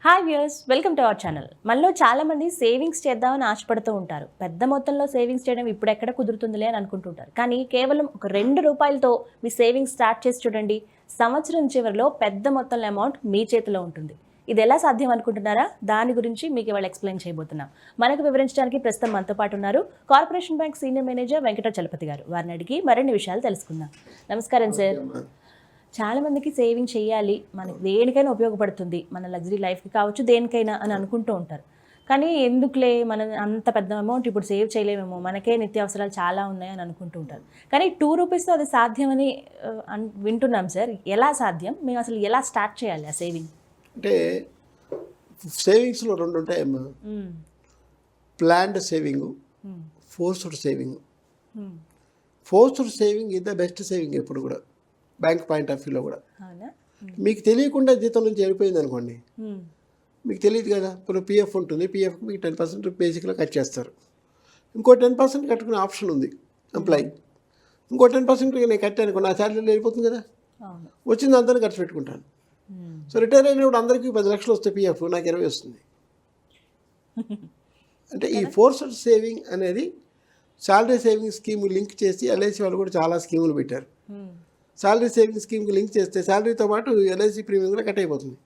Hi viewers, welcome to our channel. మనలో చాలా మంది సేవింగ్స్ చేద్దామని ఆశపడుతూ ఉంటారు. పెద్ద మొత్తంలో సేవింగ్స్ చేయడం ఇప్పుడు ఎక్కడ కుదురుతుందిలే అని అనుకుంటుంటారు. కానీ కేవలం ఒక ₹2తో మీ సేవింగ్స్ స్టార్ట్ చేసి చూడండి. సంవత్సరం చివరిలో పెద్ద మొత్తంలో అమౌంట్ మీ చేతిలో ఉంటుంది. ఇది ఎలా సాధ్యం అనుకుంటున్నారా? దాని గురించి మీకు ఇవాళ ఎక్స్ప్లెయిన్ చేయబోతున్నాం. మనకు వివరించడానికి ప్రస్తుతం మనతో పాటు ఉన్నారు corporation bank senior manager Chalapathi గారు. వారిని అడిగి మరిన్ని విషయాలు తెలుసుకుందాం. నమస్కారం సార్. చాలా మందికి సేవింగ్ చేయాలి, మనకి దేనికైనా ఉపయోగపడుతుంది, మన లగ్జరీ లైఫ్కి కావచ్చు, దేనికైనా అని అనుకుంటూ ఉంటారు. కానీ ఎందుకులే, మనం అంత పెద్ద అమౌంట్ ఇప్పుడు సేవ్ చేయలేమేమో, మనకే నిత్యావసరాలు చాలా ఉన్నాయని అనుకుంటూ ఉంటారు. కానీ ₹2తో అది సాధ్యమని వింటున్నాం సార్. ఎలా సాధ్యం? మేము అసలు ఎలా స్టార్ట్ చేయాలి ఆ సేవింగ్? అంటే సేవింగ్స్లో రెండు ఉంటాయమ్మా. Planned saving, forced saving. Forced saving ఇది ద బెస్ట్ సేవింగ్ ఎప్పుడు కూడా, బ్యాంక్ పాయింట్ ఆఫ్ వ్యూలో కూడా. మీకు తెలియకుండా జీతం నుంచి వెళ్ళిపోయింది అనుకోండి, మీకు తెలియదు కదా. ఇప్పుడు పిఎఫ్ ఉంటుంది, పిఎఫ్కి మీకు 10% బేసిక్లో కట్ చేస్తారు. ఇంకో 10% కట్టుకునే ఆప్షన్ ఉంది ఎంప్లాయీ. ఇంకో 10% నేను కట్టాను, నా శాలరీలో వెళ్ళిపోతుంది కదా, వచ్చింది అంతా ఖర్చు పెట్టుకుంటాను. సో రిటైర్ అయినప్పుడు అందరికీ 10 లక్షలు వస్తే పిఎఫ్ నాకు 20 వస్తుంది. అంటే ఈ ఫోర్స్డ్ సేవింగ్ అనేది శాలరీ సేవింగ్ స్కీమ్ లింక్ చేసి ఎల్ఐసి వాళ్ళు కూడా చాలా స్కీములు పెట్టారు. శాలరీ సేవింగ్ స్కీమ్కి లింక్ చేస్తే శాలరీతో పాటు ఎల్ఐసి ప్రీమియం కూడా కట్ అయిపోతుంది.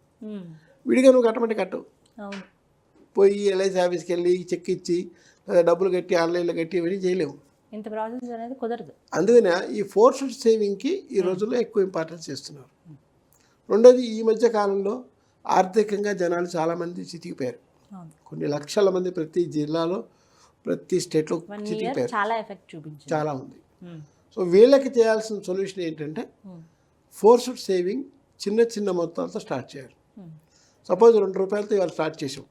విడిగా నువ్వు కట్టమంటే కట్టవు. పోయి ఎల్ఐసి ఆఫీస్కి వెళ్ళి చెక్ ఇచ్చి డబ్బులు కట్టి ఆన్లైన్లో కట్టి ఇవన్నీ చేయలేము. ఇంత ప్రాసెస్ అనేది కుదరదు. అందుకనే ఈ ఫోర్స్డ్ సేవింగ్కి ఈ రోజుల్లో ఎక్కువ ఇంపార్టెన్స్ ఇస్తున్నారు. రెండోది, ఈ మధ్య కాలంలో ఆర్థికంగా జనాలు చాలామంది చితికిపోయారు. కొన్ని లక్షల మంది ప్రతి జిల్లాలో, ప్రతి స్టేట్లో చితికిపోయారు. చాలా ఉంది. సో వీళ్ళకి చేయాల్సిన సొల్యూషన్ ఏంటంటే ఫోర్స్డ్ సేవింగ్ చిన్న చిన్న మొత్తాలతో స్టార్ట్ చేయాలి. సపోజ్ ₹2 ఇవాళ స్టార్ట్ చేసాం,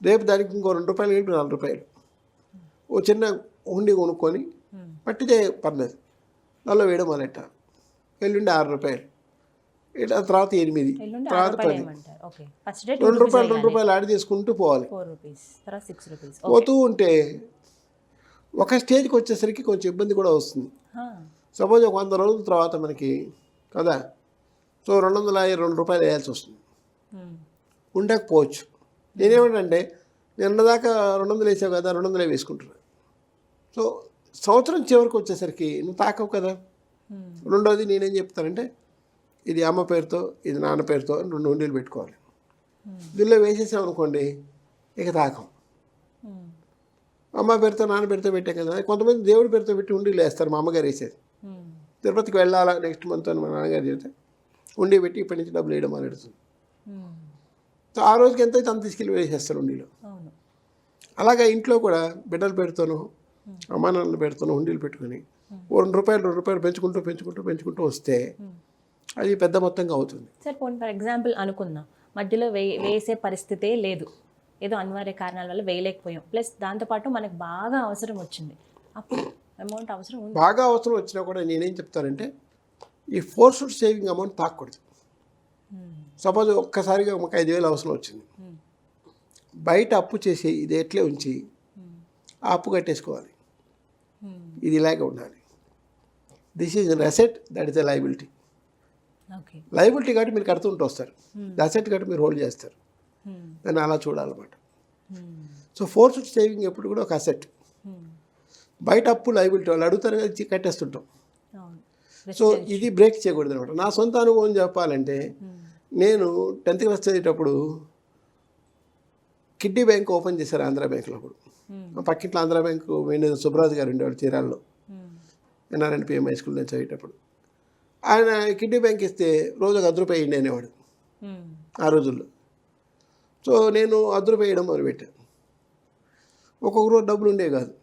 రేపు దానికి ఇంకో ₹2 కలిపి ₹4. ఓ చిన్న హుండీ కొనుక్కొని పట్టితే పర్లేదు, దానిలో వేయడం మొదలెట్ట. ఎల్లుండి ₹6, ఇట్లా తర్వాత 8, తర్వాత 10, ₹2 యాడ్ చేసుకుంటూ పోవాలి. పోతూ ఉంటే ఒక స్టేజ్కి వచ్చేసరికి కొంచెం ఇబ్బంది కూడా వస్తుంది. సపోజ్ ఒక 100 రోజుల తర్వాత మనకి కదా, సో ₹202 వేయాల్సి వస్తుంది. ఉండకపోవచ్చు. నేనేమంటే నిన్న దాకా 200 వేసావు కదా, 200 వేసుకుంటున్నాను. సో సంవత్సరం చివరికి వచ్చేసరికి నువ్వు తాకవు కదా. రెండోది నేనేం చెప్తానంటే, ఇది అమ్మ పేరుతో, ఇది నాన్న పేరుతో 2 హుండీలు పెట్టుకోవాలి. దీనిలో వేసేసాం అనుకోండి, ఇక తాకం. అమ్మ పేరుతో నాన్న పేరుతో పెట్టాం కదా. కొంతమంది దేవుడి పేరుతో పెట్టి హుండీలు వేస్తారు. మా అమ్మగారు వేసేది. తిరుపతికి వెళ్ళాలా నెక్స్ట్ మంత్ అని మా నాన్నగారు చెప్తే హుండీ పెట్టి ఇప్పటి నుంచి డబ్బులు వేయడం మొదలెడుతుంది. సో ఆ రోజుకి ఎంత అయితే అంత తీసుకెళ్ళి వేసేస్తారు హుండీలో. అలాగే ఇంట్లో కూడా బిడ్డల పేరుతోనూ అమ్మా నాన్నల పేరుతోనూ హుండీలు పెట్టుకుని ₹2 పెంచుకుంటూ వస్తే అది పెద్ద మొత్తంగా అవుతుంది. సార్, ఫర్ ఎగ్జాంపుల్ అనుకుందాం, మధ్యలో వేసే పరిస్థితే లేదు, ఏదో అనివార్య కారణాల వల్ల వేయలేకపోయాం, ప్లస్ దాంతోపాటు మనకు బాగా అవసరం వచ్చింది, అప్పుడు అమౌంట్ అవసరం ఉంది. బాగా అవసరం వచ్చినా కూడా నేనేం చెప్తానంటే, ఈ ఫోర్స్డ్ సేవింగ్ అమౌంట్ తాకూడదు. సపోజ్ ఒక్కసారిగా ఒక 5,000 అవసరం వచ్చింది, బయట అప్పు చేసి ఇది ఎట్లే ఉంచి ఆ అప్పు కట్టేసుకోవాలి. ఇది ఇలాగే ఉండాలి. This is an asset, that is a liability. Liability కాబట్టి మీరు కడుతుంటూ వస్తారు, అసెట్ కాబట్టి మీరు హోల్డ్ చేస్తారు. దాన్ని అలా చూడాలన్నమాట. సో ఫోర్స్డ్ సేవింగ్ ఎప్పుడు కూడా ఒక అసెట్. బయట అప్పు లయబిలిటీ, వాళ్ళు అడుగుతారు కదా, కట్టేస్తుంటాం. సో ఇది బ్రేక్ చేయకూడదు అనమాట. నా సొంత అనుభవం చెప్పాలంటే, నేను 10th క్లాస్ చదివేటప్పుడు కిడ్నీ బ్యాంక్ ఓపెన్ చేశారు ఆంధ్ర బ్యాంక్లో. అప్పుడు మా పక్కింట్లో ఆంధ్ర బ్యాంకు మేనేజర్ సుబ్రాజ్ గారు ఉండేవాడు చీరాల్లో, NRNPM హై స్కూల్ నేను చదివేటప్పుడు. ఆయన కిడ్నీ బ్యాంక్ ఇస్తే రోజు ₹1 వేయండి అనేవాడు ఆ రోజుల్లో. సో నేను ₹1 వేయడం మొదలుపెట్టాను. ఒక్కొక్క రోజు డబ్బులు ఉండేవి కాదు.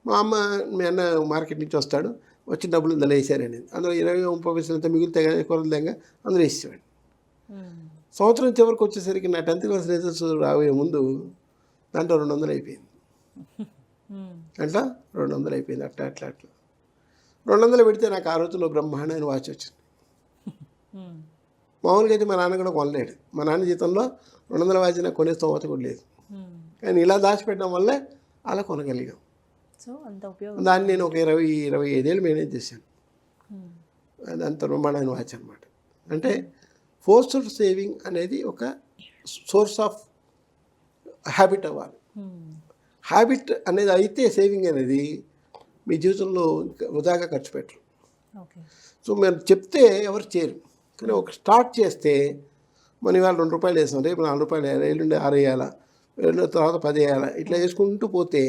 మా అమ్మ, మీ అన్న మార్కెట్ నుంచి వస్తాడు, వచ్చిన డబ్బులు ఇందులో వేసారనేది. అందులో 20-30 మిగులుతాయి కానీ కొరలేగా అందులో వేసేవాడు. సంవత్సరం చివరికి వచ్చేసరికి నా 10th క్లాస్ రిజల్ట్స్ రాబోయే ముందు దాంట్లో 200 అయిపోయింది. అట్లా 200 అయిపోయింది. అట్లా 200 పెడితే నాకు ఆ రోజుల్లో బ్రహ్మాండమైన వాచ్ వచ్చింది. మామూలుగా అయితే మా నాన్న కూడా కొనలేడు. మా నాన్న జీతంలో 200 వాచ్ నాకు కొనే స్తోమత కూడా లేదు. కానీ ఇలా దాచిపెట్టడం వల్లే అలా కొనగలిగాం. సో అంత ఉపయోగం. దాన్ని నేను ఒక 20-25 ఏళ్ళు మేనేజ్ చేశాను. అది అంత బ్రహ్మాండమైన వాచ్ అనమాట. అంటే ఫోర్స్డ్ సేవింగ్ అనేది ఒక సోర్స్ ఆఫ్ హ్యాబిట్ అవ్వాలి. హ్యాబిట్ అనేది అయితే సేవింగ్ అనేది మీ జీవితంలో వృధాగా ఖర్చు పెట్టరు. సో మేము చెప్తే ఎవరు చేయరు, కానీ ఒక స్టార్ట్ చేస్తే మనం ఇవాళ ₹2 వేసాం, రేపు ₹4 వేయాలి, ఎల్లుండి 6 వేయాలా, ఎల్లుండి తర్వాత 10 వేయాలా, ఇట్లా వేసుకుంటూ పోతే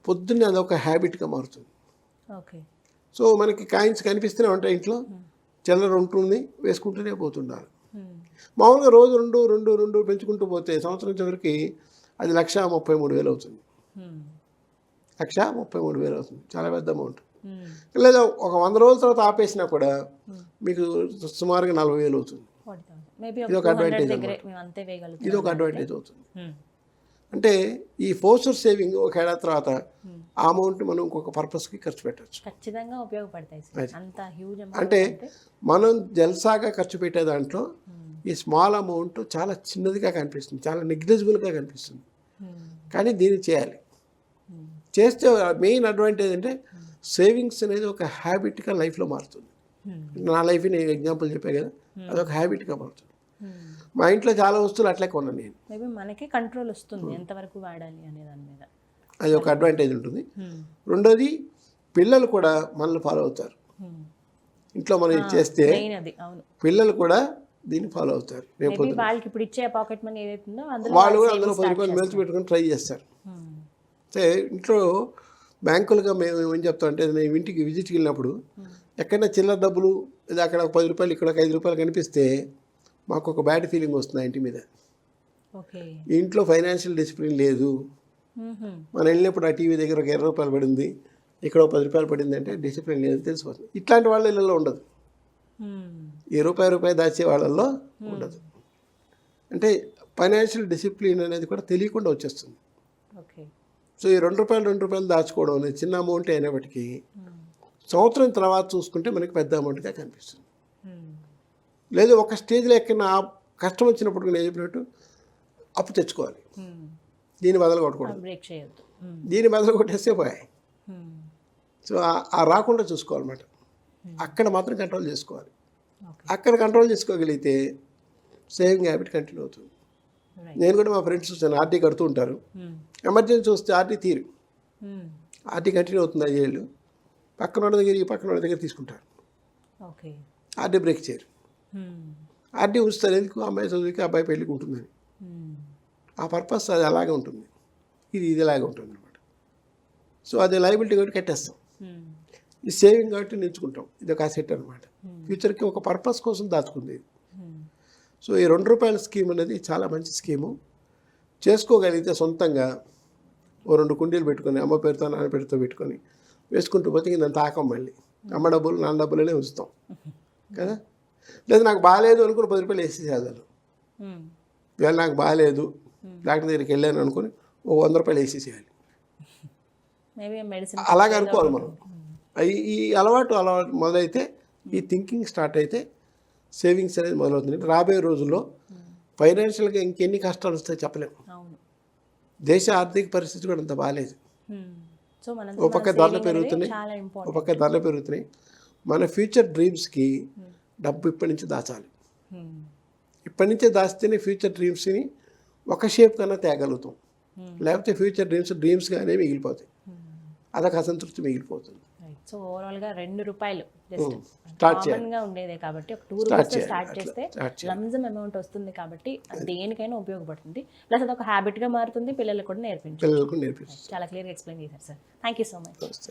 పొద్దున్నే అదొక హ్యాబిట్గా మారుతుంది. సో మనకి కాయిన్స్ కనిపిస్తూనే ఉంటాయి ఇంట్లో, చిల్లర ఉంటుంది, వేసుకుంటూనే పోతుండాలి. మామూలుగా రోజు 2 పెంచుకుంటూ పోతే సంవత్సరం చివరికి అది 1,33,000 అవుతుంది. 1,33,000 అవుతుంది, చాలా పెద్ద అమౌంట్. లేదా ఒక 100 రోజుల తర్వాత ఆపేసినా కూడా మీకు సుమారుగా 40,000 అవుతుంది. ఇది ఒక అడ్వాంటేజ్ అన్నమాట. ఇది ఒక అడ్వాంటేజ్ అవుతుంది. అంటే ఈ ఫోర్స్డ్ సేవింగ్ ఒక ఏడాది తర్వాత ఆ అమౌంట్ మనం ఇంకొక పర్పస్కి ఖర్చు పెట్టచ్చు. ఖచ్చితంగా ఉపయోగపడతాయి. అంటే మనం జల్సాగా ఖర్చు పెట్టే దాంట్లో ఈ స్మాల్ అమౌంట్ చాలా చిన్నదిగా కనిపిస్తుంది, చాలా నెగ్లిజిబుల్గా కనిపిస్తుంది. కానీ దీన్ని చేయాలి. చేస్తే మెయిన్ అడ్వాంటేజ్ అంటే సేవింగ్స్ అనేది ఒక హ్యాబిట్గా లైఫ్లో మారుతుంది. నా లైఫ్ నేను ఎగ్జాంపుల్ చెప్పే కదా, అదొక హ్యాబిట్గా మారుతుంది. మా ఇంట్లో చాలా వస్తువులు అట్లే కొన్నాను నేను. మేబీ మనకి కంట్రోల్ వస్తుంది ఎంతవరకు వాడాలి అనే దాని మీద, అది ఒక అడ్వాంటేజ్ ఉంటుంది. రెండోది పిల్లలు కూడా మనల్ని ఫాలో అవుతారు. ఇంట్లో మనం చేస్తే పిల్లలు కూడా దీన్ని ఫాలో అవుతారు. రేపు వాళ్ళకి ఇప్పుడు ఇచ్చే పాకెట్ మనీ ఏదైతుందో వాళ్ళు కూడా అందులో ₹10 మెలిచి పెట్టుకొని ట్రై చేస్తారు. అంటే ఇంట్లో బ్యాంకులుగా మేము ఏం చెప్తాం అంటే, నేను ఇంటికి విజిట్కి వెళ్ళినప్పుడు ఎక్కడైనా చిల్లర డబ్బులు లేదా అక్కడ ₹10 ఇక్కడ ₹5 కనిపిస్తే మాకు ఒక బ్యాడ్ ఫీలింగ్ వస్తుంది ఇంటి మీద. ఇంట్లో ఫైనాన్షియల్ డిసిప్లిన్ లేదు. మనం వెళ్ళినప్పుడు ఆ టీవీ దగ్గర ఒక ₹20 పడింది, ఇక్కడ ₹10 పడింది అంటే డిసిప్లిన్ లేదు తెలిసిపోతుంది. ఇట్లాంటి వాళ్ళ ఇళ్ళలో ఉండదు, ఈ రూపాయి దాచే వాళ్ళల్లో ఉండదు. అంటే ఫైనాన్షియల్ డిసిప్లిన్ అనేది కూడా తెలియకుండా వచ్చేస్తుంది. సో ఈ ₹2 దాచుకోవడం అనేది చిన్న అమౌంట్ అయినప్పటికీ సంవత్సరం తర్వాత చూసుకుంటే మనకి పెద్ద అమౌంట్గా కనిపిస్తుంది. లేదు ఒక స్టేజ్లో ఎక్కడ కష్టం వచ్చినప్పుడు నేను చెప్పినట్టు అప్పు తెచ్చుకోవాలి, దీన్ని బదులు కొట్టకూడదు, దీన్ని బదులు కొట్టేస్తే పోయాయి. సో ఆ రాకుండా చూసుకోవాలన్నమాట. అక్కడ మాత్రం కంట్రోల్ చేసుకోవాలి. అక్కడ కంట్రోల్ చేసుకోగలిగితే సేవింగ్ హ్యాబిట్ కంటిన్యూ అవుతుంది. నేను కూడా మా ఫ్రెండ్స్ చూసాను, ఆర్టీ కడుతూ ఉంటారు, ఎమర్జెన్సీ వస్తే ఆర్టీ తీరు, ఆర్టీ కంటిన్యూ అవుతుంది 5 ఏళ్ళు. పక్కన వాళ్ళ దగ్గర ఈ పక్కన వాళ్ళ దగ్గర తీసుకుంటారు, ఆర్టీ బ్రేక్ చేయరు. ఆర్టీ ఉంచుతారు ఎందుకు, అమ్మాయి చదువుకి అబ్బాయి పెళ్ళికి ఉంటుందని. ఆ పర్పస్ అది అలాగే ఉంటుంది, ఇది ఇలాగే ఉంటుంది అనమాట. సో అది లయబిలిటీ కాబట్టి కట్టేస్తాం, ఈ సేవింగ్ కాబట్టి నేర్చుకుంటాం. ఇది ఒక అసెట్ అనమాట, ఫ్యూచర్కి ఒక పర్పస్ కోసం దాచుకుంది ఇది. సో ఈ ₹2 స్కీమ్ అనేది చాలా మంచి స్కీము. చేసుకోగలిగితే సొంతంగా ఓ 2 కుండీలు పెట్టుకొని అమ్మ పేరుతో నాన్న పేరుతో పెట్టుకొని వేసుకుంటూ పోతే ఇదంతా ఆకం, మళ్ళీ అమ్మ డబ్బులు నాన్న డబ్బులనే ఉంచుతాం కదా. లేదు నాకు బాగాలేదు అనుకుని ₹10 వేసేసేదాన్ని, ఇవాళ నాకు బాగాలేదు డాక్టర్ దగ్గరికి వెళ్ళాను అనుకుని ఓ ₹100 వేసేసేయాలి. అలాగే అనుకోవాలి మనం. ఈ అలవాటు మొదలైతే, ఈ థింకింగ్ స్టార్ట్ అయితే సేవింగ్స్ అనేది మొదలవుతుంది. రాబోయే రోజుల్లో ఫైనాన్షియల్గా ఇంకెన్ని కష్టాలు వస్తాయో చెప్పలేము. దేశ ఆర్థిక పరిస్థితి కూడా అంత బాగాలేదు. ఒక పక్క ధరలు పెరుగుతున్నాయి, మన ఫ్యూచర్ డ్రీమ్స్కి డబ్బు ఇప్పటి నుంచి దాచాలి. ఇప్పటి నుంచే దాచితేనే ఫ్యూచర్ డ్రీమ్స్ని ఒక షేప్ కన్నా తేగలుగుతాం. లేకపోతే ఫ్యూచర్ డ్రీమ్స్గానే మిగిలిపోతాయి, అదొక అసంతృప్తి మిగిలిపోతుంది. సో ఓవరాల్గా ₹2 జస్ట్ కామన్గా ఉండేదే కాబట్టి ఒక ₹2 స్టార్ట్ చేస్తే లంజమ్ అమౌంట్ వస్తుంది కాబట్టి దేనికైనా ఉపయోగపడుతుంది. ప్లస్ అదొక హ్యాబిట్గా మారుతుంది, పిల్లలకు కూడా నేర్పించాలి. చాలా క్లియర్గా ఎక్స్ప్లెయిన్ చేశారు sir. Thank you so much.